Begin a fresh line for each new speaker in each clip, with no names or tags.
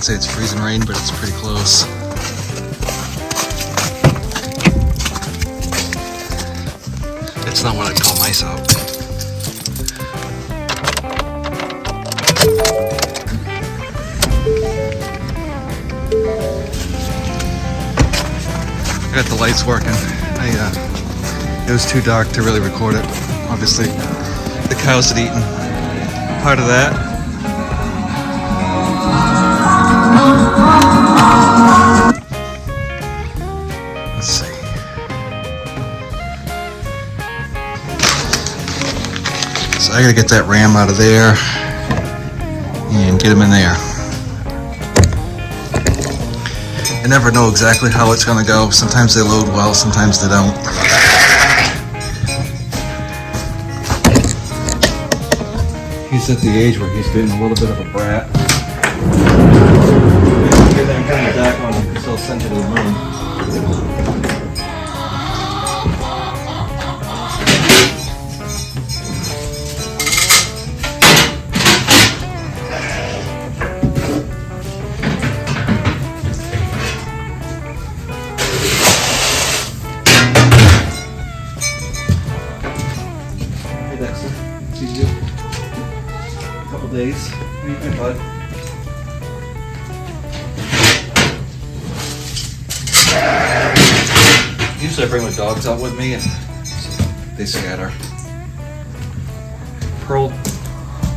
can't say it's freezing rain, but it's pretty close. It's not what I'd call nice out. I got the lights working. It was too dark to really record it. Obviously, the cows had eaten part of that. Let's see. So I gotta get that ram out of there and get him in there. I never know exactly how it's gonna go. Sometimes they load well, sometimes they don't. He's at the age where he's getting a little bit of a brat. Get that kind of back on him because he'll send you to the moon. Hey Dexter, see you. Days. What do you think, bud? Usually I bring the dogs out with me and they scatter. Pearl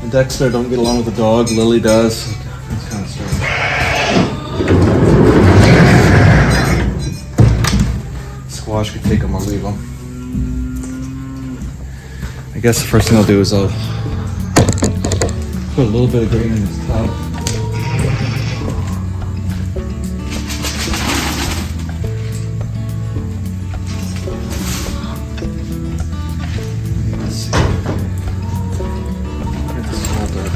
and Dexter don't get along with the dog. Lily does. It's kind of strange. Squash could take them or leave them. I guess the first thing I'll do is I'll put a little bit of grain in this tub. Let's see. Get this all done.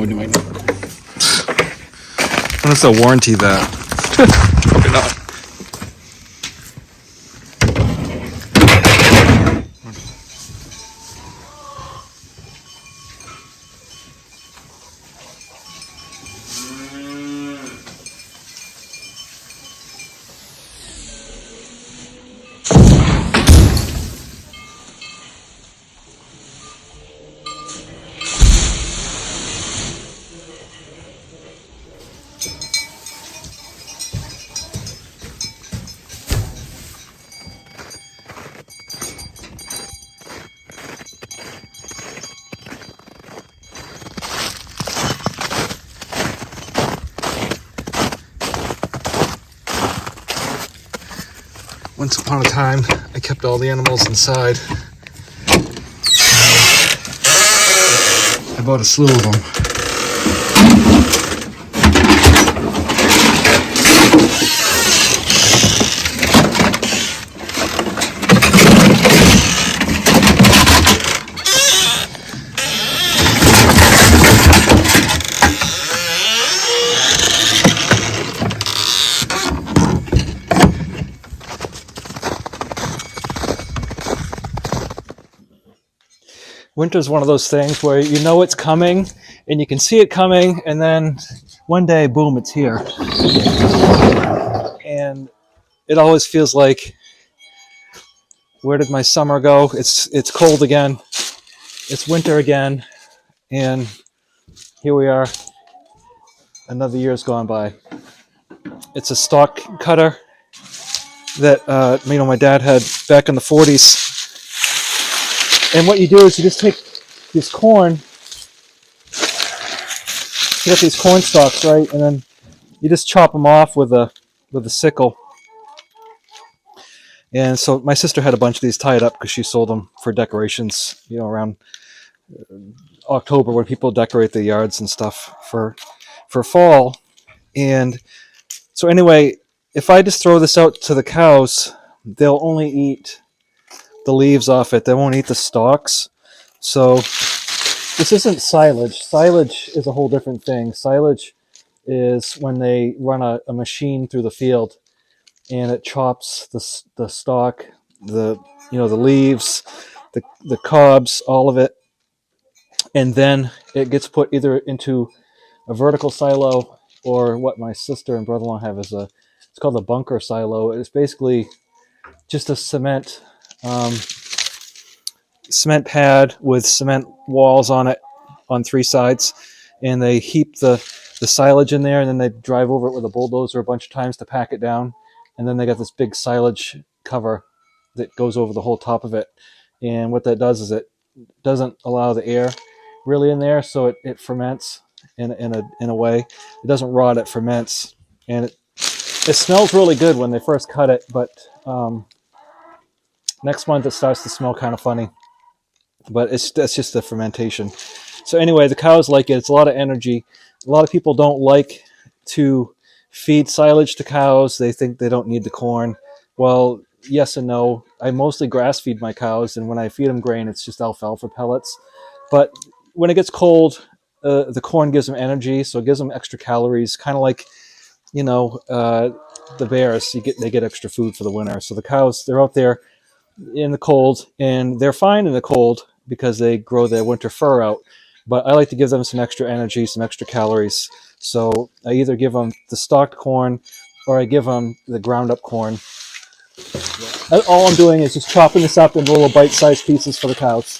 No, it might not.
Unless they'll warranty that. Probably not. Once upon a time, I kept all the animals inside. I bought a slew of them. Winter's one of those things where you know it's coming and you can see it coming, and then one day, boom, it's here. And it always feels like, where did my summer go? It's cold again. It's winter again. And here we are. Another year's gone by. It's a stalk cutter that my dad had back in the 40s. And what you do is you just take this corn, you got these corn stalks, right? And then you just chop them off with a sickle. And so my sister had a bunch of these tied up because she sold them for decorations, around October when people decorate their yards and stuff for fall. And so anyway, if I just throw this out to the cows, they'll only eat the leaves off it. They won't eat the stalks. So this isn't silage. Silage is a whole different thing. Silage is when they run a machine through the field and it chops the stalk, the leaves, the cobs, all of it, and then it gets put either into a vertical silo or what my sister and brother-in-law have is it's called a bunker silo. It's basically just a cement pad with cement walls on it on three sides, and they heap the silage in there, and then they drive over it with a bulldozer a bunch of times to pack it down, and then they got this big silage cover that goes over the whole top of it. And what that does is it doesn't allow the air really in there, so it ferments in a way. It doesn't rot, it ferments, and it smells really good when they first cut it, but next month it starts to smell kind of funny. But that's just the fermentation. So anyway, the cows like it. It's a lot of energy. A lot of people don't like to feed silage to cows. They think they don't need the corn. Well, yes and no. I mostly grass feed my cows, and when I feed them grain, it's just alfalfa pellets. But when it gets cold, the corn gives them energy, so it gives them extra calories, kind of like, the bears. They get extra food for the winter. So the cows, they're out there in the cold, and they're fine in the cold because they grow their winter fur out. But I like to give them some extra energy, some extra calories. So I either give them the stalked corn or I give them the ground up corn. All I'm doing is just chopping this up into little bite-sized pieces for the cows.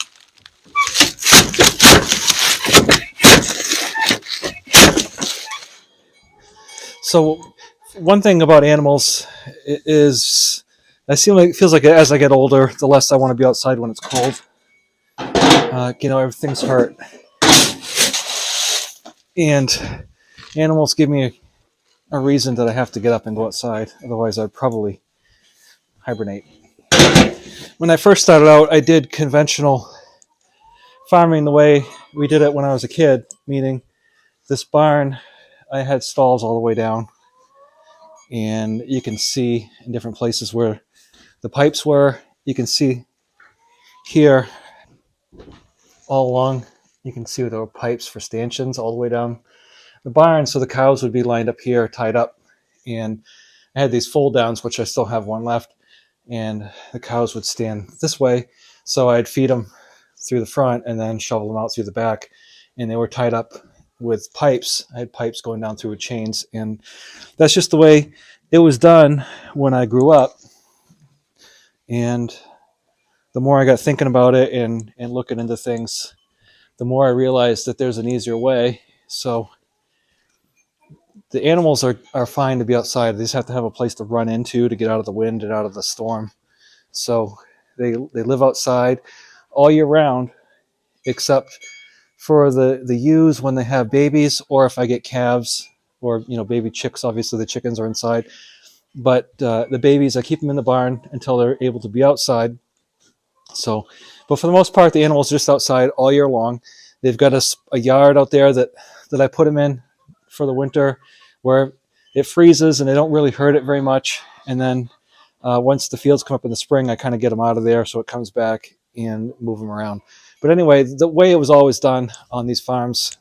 So one thing about animals is it feels like as I get older, the less I want to be outside when it's cold. Everything's hurt. And animals give me a reason that I have to get up and go outside. Otherwise, I'd probably hibernate. When I first started out, I did conventional farming the way we did it when I was a kid, meaning this barn, I had stalls all the way down. And you can see in different places where the pipes were. You can see here all along You can see there were pipes for stanchions all the way down the barn. So the cows would be lined up here, tied up. And I had these fold downs, which I still have one left. And the cows would stand this way. So I'd feed them through the front and then shovel them out through the back. And they were tied up with pipes. I had pipes going down through with chains. And that's just the way it was done when I grew up. And the more I got thinking about it and looking into things, the more I realized that there's an easier way. So the animals are fine to be outside. They just have to have a place to run into to get out of the wind and out of the storm. So they live outside all year round, except for the ewes when they have babies, or if I get calves or baby chicks. Obviously, the chickens are inside, but the babies, I keep them in the barn until they're able to be outside. So, but for the most part, the animals are just outside all year long. They've got a yard out there that I put them in for the winter, where it freezes and they don't really hurt it very much. And then once the fields come up in the spring, I kind of get them out of there so it comes back and move them around. But anyway, the way it was always done on these farms,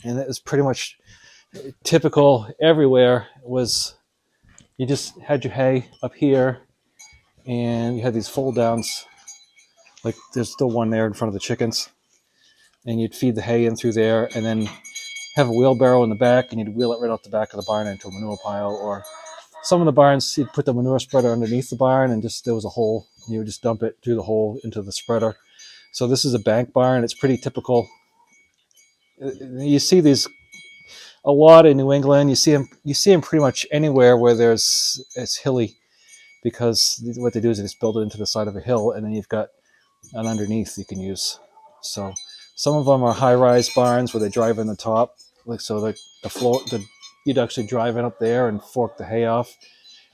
and it was pretty much typical everywhere, was you just had your hay up here and you had these fold downs. Like there's still one there in front of the chickens. And you'd feed the hay in through there and then have a wheelbarrow in the back and you'd wheel it right out the back of the barn into a manure pile. Or some of the barns, you'd put the manure spreader underneath the barn and just there was a hole. And you would just dump it through the hole into the spreader. So this is a bank barn. It's pretty typical. You see these a lot in New England. You see them pretty much anywhere where it's hilly, because what they do is they just build it into the side of a hill and then you've got an underneath you can use. So some of them are high-rise barns where they drive in the top, like so the floor. You'd actually drive in up there and fork the hay off,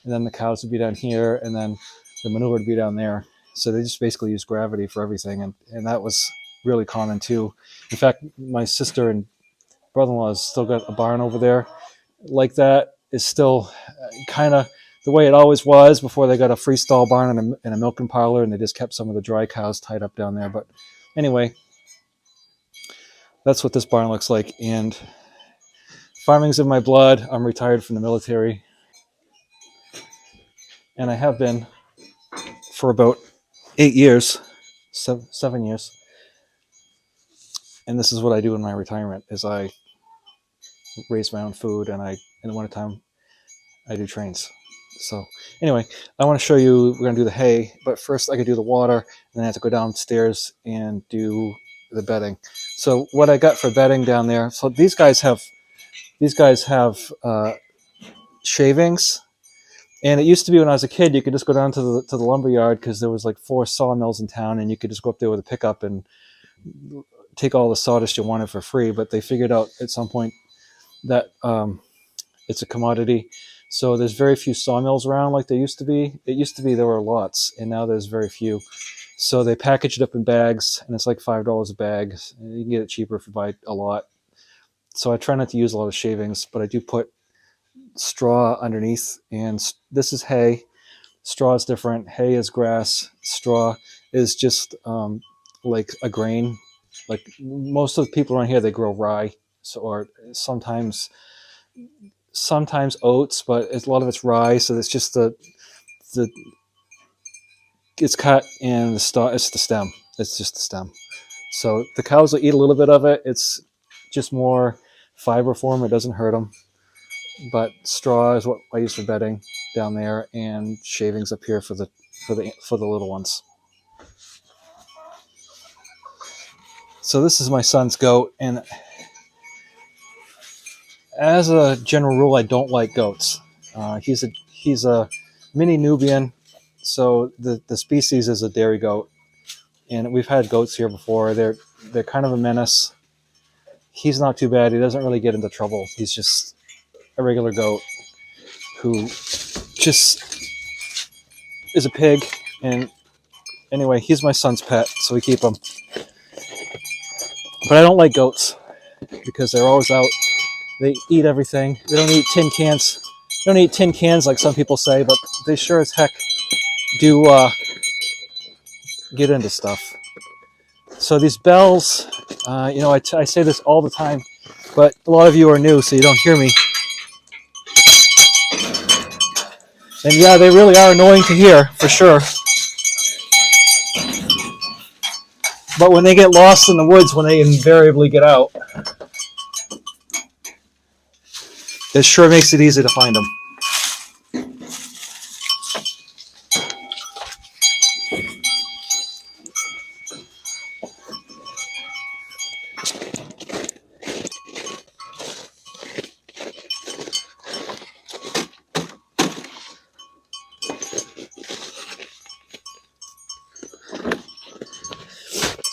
and then the cows would be down here, and then the manure would be down there. So they just basically use gravity for everything, and that was really common too. In fact, my sister and brother-in-law has still got a barn over there like that. Is still kind of the way it always was before they got a freestall barn and a milking parlor, and they just kept some of the dry cows tied up down there. But anyway, that's what this barn looks like. And farming's in my blood. I'm retired from the military, and I have been for about 8 years, 7 years. And this is what I do in my retirement: is I raise my own food, and in the wintertime I do trains. So anyway, I want to show you, we're going to do the hay, but first I could do the water, and then I have to go downstairs and do the bedding. So what I got for bedding down there, so these guys have shavings. And it used to be when I was a kid, you could just go down to the lumber yard because there was like 4 sawmills in town, and you could just go up there with a pickup and take all the sawdust you wanted for free. But they figured out at some point that it's a commodity. So there's very few sawmills around like there used to be. It used to be there were lots, and now there's very few. So they package it up in bags, and it's like $5 a bag. You can get it cheaper if you buy a lot. So I try not to use a lot of shavings, but I do put straw underneath. And this is hay. Straw is different. Hay is grass. Straw is just like a grain. Like most of the people around here, they grow rye, or sometimes oats, but a lot of it's rye. So it's just the it's cut and it's the stem. It's just the stem. So the cows will eat a little bit of it. It's just more fiber for them. It doesn't hurt them. But straw is what I use for bedding down there, and shavings up here for the little ones. So this is my son's goat, and as a general rule, I don't like goats. He's a mini Nubian, so the species is a dairy goat, and we've had goats here before. They're kind of a menace. He's not too bad. He doesn't really get into trouble. He's just a regular goat who just is a pig. And anyway, he's my son's pet, so we keep him. But I don't like goats because they're always out. They eat everything. They don't eat tin cans. They don't eat tin cans like some people say, but they sure as heck do get into stuff. So these bells, I say this all the time, but a lot of you are new, so you don't hear me. And yeah, they really are annoying to hear, for sure. But when they get lost in the woods, when they invariably get out, it sure makes it easy to find them.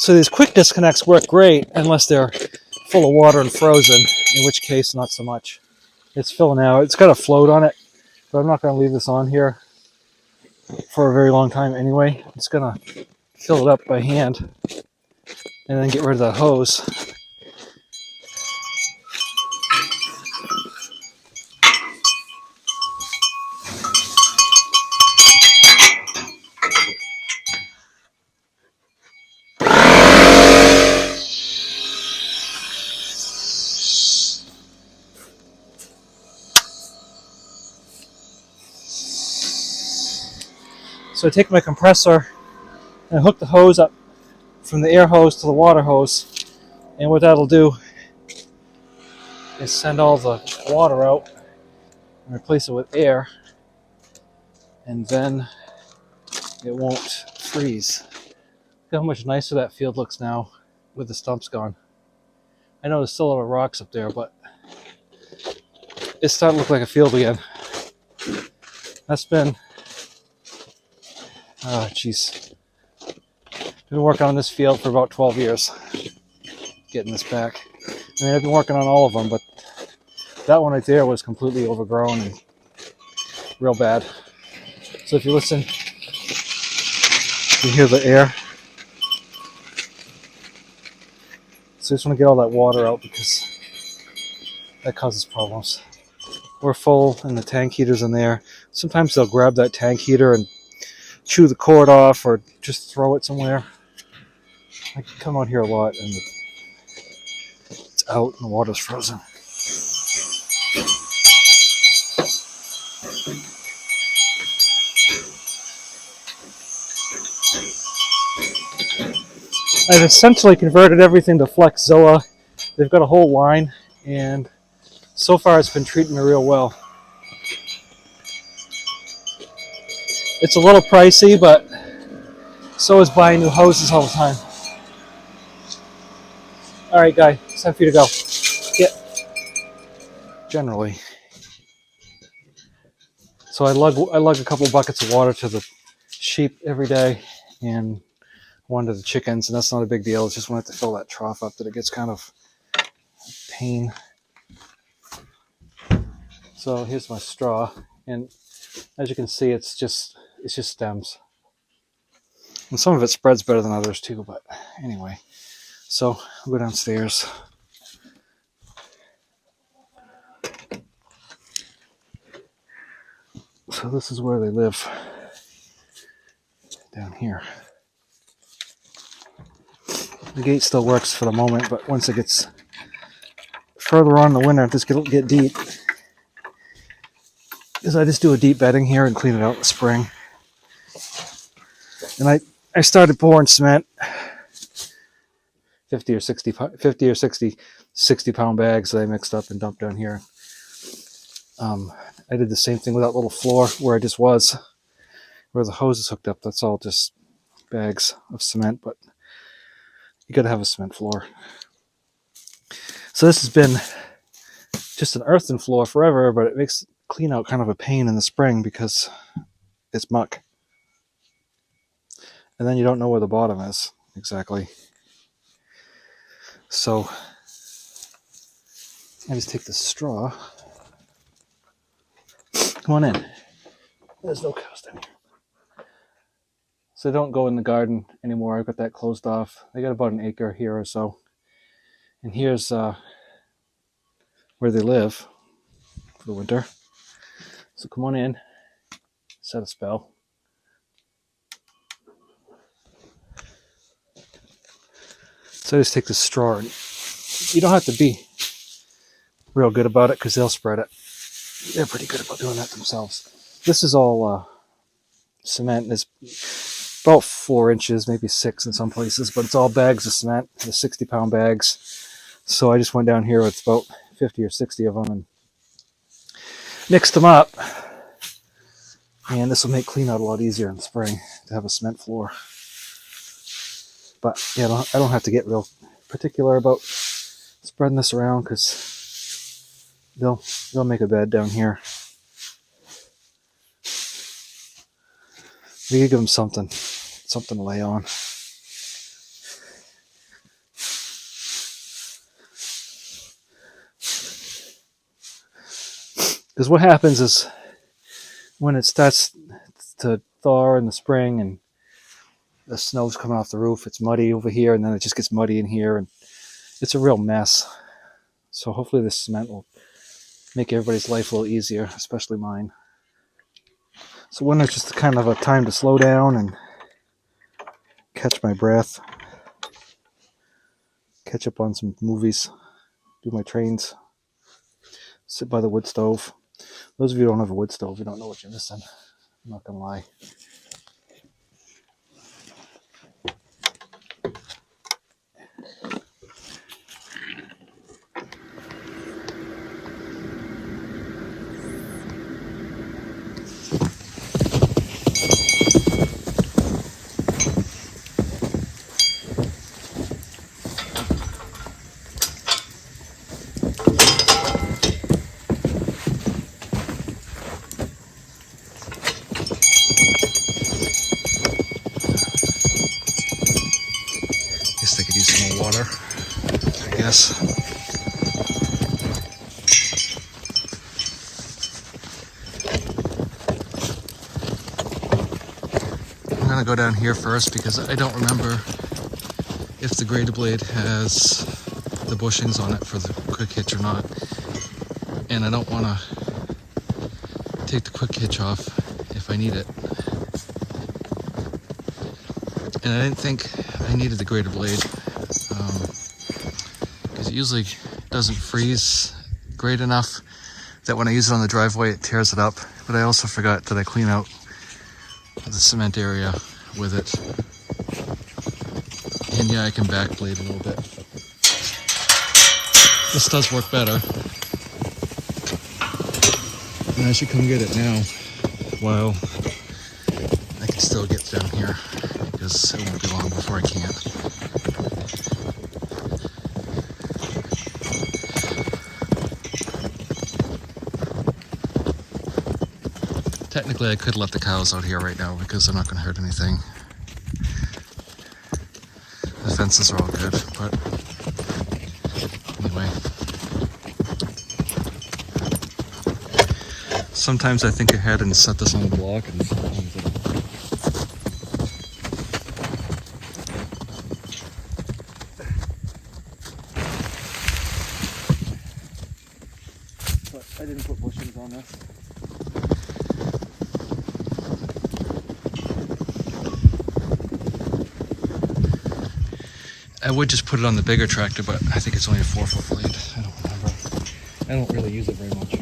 So these quick disconnects work great unless they're full of water and frozen, in which case not so much. It's filling out. It's got a float on it, but I'm not going to leave this on here for a very long time anyway. I'm just going to fill it up by hand and then get rid of the hose. So I take my compressor and I hook the hose up from the air hose to the water hose, and what that'll do is send all the water out and replace it with air, and then it won't freeze. Look how much nicer that field looks now with the stumps gone. I know there's still a lot of rocks up there, but it's starting to look like a field again. That's been, I've been working on this field for about 12 years, getting this back. I mean, I've been working on all of them, but that one right there was completely overgrown and real bad. So if you listen, you hear the air. So I just want to get all that water out because that causes problems. We're full and the tank heater's in there. Sometimes they'll grab that tank heater and chew the cord off or just throw it somewhere. I come out here a lot and it's out and the water's frozen. I've essentially converted everything to Flex Zoa. They've got a whole line, and so far it's been treating me real well. It's a little pricey, but so is buying new hoses all the time. All right, guy, it's time for you to go. Get. Generally. So I lug a couple buckets of water to the sheep every day, and one to the chickens, and that's not a big deal. It's just when I have to fill that trough up that it gets kind of pain. So here's my straw, and as you can see, it's just stems, and some of it spreads better than others too. But anyway, so I'll go downstairs. So this is where they live, down here. The gate still works for the moment, but once it gets further on in the winter, this will get deep. Because I just do a deep bedding here and clean it out in the spring. And I started pouring cement, 50 or 60 pound bags that I mixed up and dumped down here. I did the same thing with that little floor where I just was, where the hose is hooked up. That's all just bags of cement, but you gotta have a cement floor. So this has been just an earthen floor forever, but it makes clean out kind of a pain in the spring because it's muck. And then you don't know where the bottom is exactly. So I just take the straw. Come on in. There's no cows down here. So I don't go in the garden anymore. I've got that closed off. I got about an acre here or so. And here's where they live for the winter. So come on in, set a spell. So I just take the straw, and you don't have to be real good about it because they'll spread it. They're pretty good about doing that themselves. This is all cement. It's about 4 inches, maybe 6 in some places, but it's all bags of cement, the 60-pound bags. So I just went down here with about 50 or 60 of them and mixed them up. And this will make clean out a lot easier in the spring to have a cement floor. But yeah, I don't have to get real particular about spreading this around because they'll make a bed down here. We could give them something to lay on. Because what happens is when it starts to thaw in the spring and the snow's coming off the roof, it's muddy over here, and then it just gets muddy in here, and it's a real mess. So hopefully this cement will make everybody's life a little easier, especially mine. So when it's just kind of a time to slow down and catch my breath, catch up on some movies, do my trains, sit by the wood stove. Those of you who don't have a wood stove, you don't know what you're missing. I'm not gonna lie. Guess they could use some more water, I guess. I'm gonna go down here first because I don't remember if the grater blade has the bushings on it for the quick hitch or not. And I don't want to take the quick hitch off if I need it. And I didn't think I needed the grater blade because it usually doesn't freeze great enough that when I use it on the driveway it tears it up. But I also forgot that I clean out the cement area with it. And yeah, I can back blade a little bit. This does work better. And I should come get it now while I can still get down here, because it won't be long before I can't. Technically, I could let the cows out here right now because they're not going to hurt anything. The fences are all good, but anyway. Sometimes I think ahead and set this on the block, and sometimes I don't. But I didn't put bushings on this. I would just put it on the bigger tractor, but I think it's only a 4-foot blade. I don't remember. I don't really use it very much.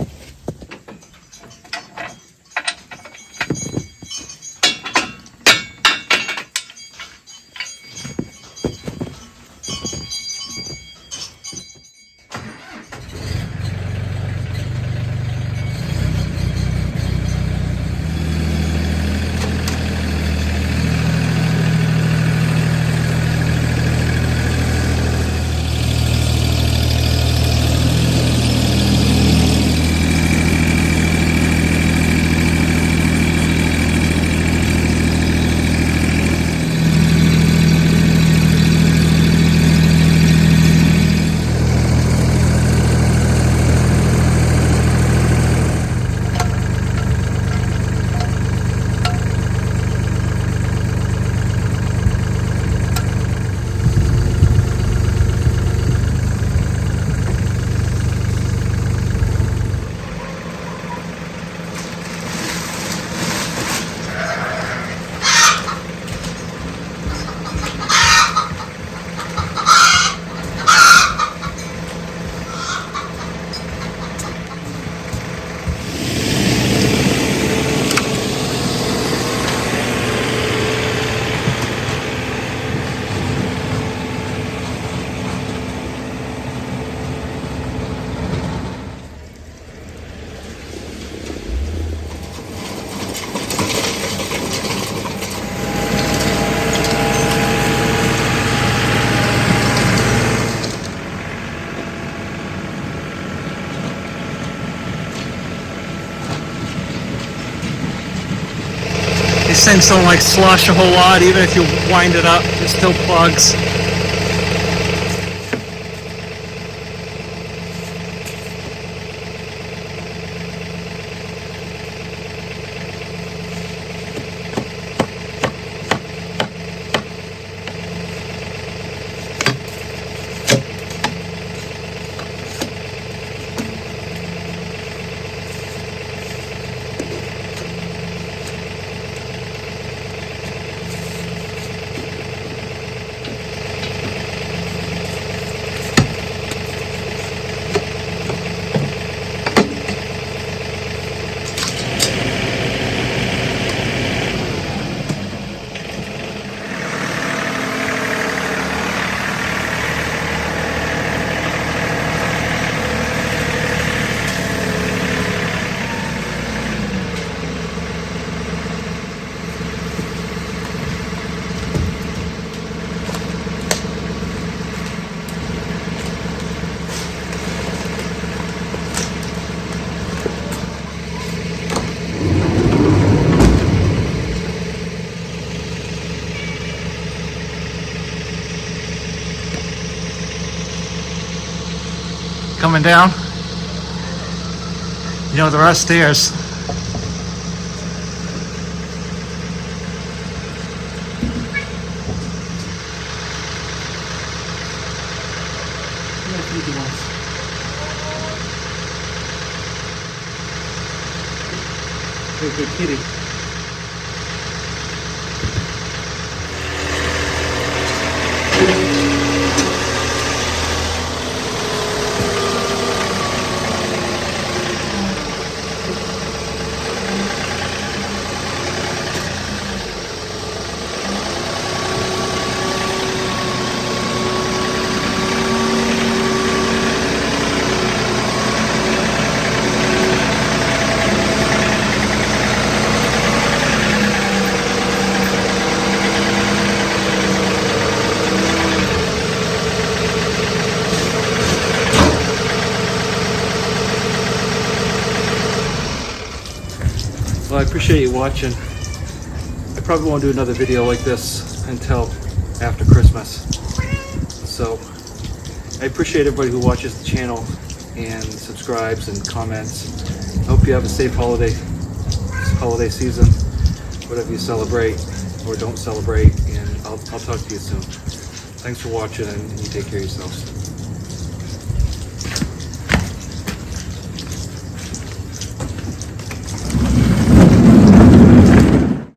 These things don't like slush a whole lot, even if you wind it up, it still plugs. Coming down. You know, there are stairs. Good kitty. Well, I appreciate you watching. I probably won't do another video like this until after Christmas. So I appreciate everybody who watches the channel and subscribes and comments. I hope you have a safe holiday season, whatever you celebrate or don't celebrate, and I'll talk to you soon. Thanks for watching, and you take care of yourselves.